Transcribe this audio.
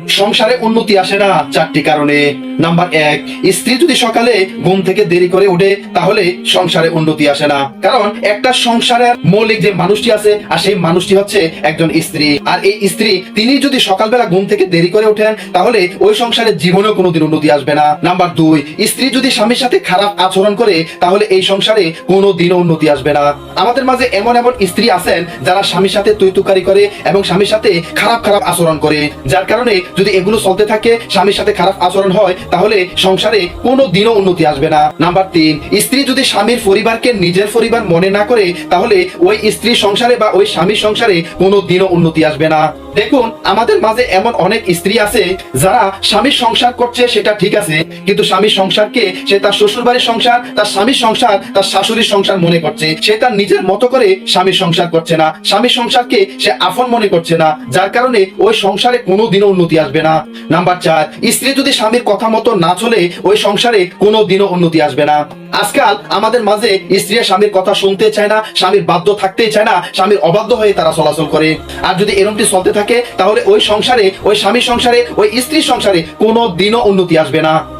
সংসারে উন্নতি আসে না চারটি কারণে। নাম্বার 1, স্ত্রী যদি সকালে ঘুম থেকে দেরি করে ওঠে তাহলে সংসারে উন্নতি আসে না। কারণ একটা সংসারের মৌলিক যে মানুষটি আছে আর সেই মানুষটি হচ্ছে একজন স্ত্রী। আর এই স্ত্রী তিনি যদি সকালবেলা ঘুম থেকে দেরি করে ওঠেন তাহলে ওই সংসারের জীবনেও কোনোদিন উন্নতি আসবে না। নাম্বার 2, স্ত্রী যদি স্বামীর সাথে খারাপ আচরণ করে তাহলে এই সংসারে কোনোদিনও উন্নতি আসবে না। আমাদের মাঝে এমন এমন স্ত্রী আছেন যারা স্বামীর সাথে তুই-তুকারি করে এবং স্বামীর সাথে খারাপ খারাপ আচরণ করে, যার কারণে যদি এগুলো চলতে থাকে, স্বামীর সাথে খারাপ আচরণ হয়, তাহলে সংসারে কোনো দিনও উন্নতি আসবে না। নাম্বার 3, স্ত্রী যদি স্বামীর পরিবারকে নিজের পরিবার মনে না করে তাহলে ওই স্ত্রীর সংসারে বা ওই স্বামীর সংসারে কোনো দিনও উন্নতি আসবে না। দেখুন, আমাদের মাঝে এমন অনেক স্ত্রী আছে যারা স্বামীর সংসার করছে সেটা ঠিক আছে, কিন্তু স্বামীর সংসারকে সে তার শ্বশুর বাড়ির সংসার, তার স্বামীর সংসার, তার শাশুড়ির সংসার মনে করছে। সে তার নিজের মতো করে স্বামীর সংসার করছে না, স্বামীর সংসারকে সে আপন মনে করছে না, যার কারণে ওই সংসারে কোনোদিনও উন্নতি আসবে না। নাম্বার 4, স্ত্রী যদি স্বামীর কথা মতো না চলে ওই সংসারে কোনোদিনও উন্নতি আসবে না। আজকাল আমাদের মাঝে স্ত্রী স্বামীর কথা শুনতে চায় না, স্বামীর বাধ্য থাকতেই চায় না, স্বামীর অবাধ্য হয়ে তারা চলাচল করে। আর যদি এরকমটি চলতে থাকে তাহলে ওই সংসারে, ওই স্বামীর সংসারে, ওই স্ত্রীর সংসারে কোনো দিনও উন্নতি আসবে না।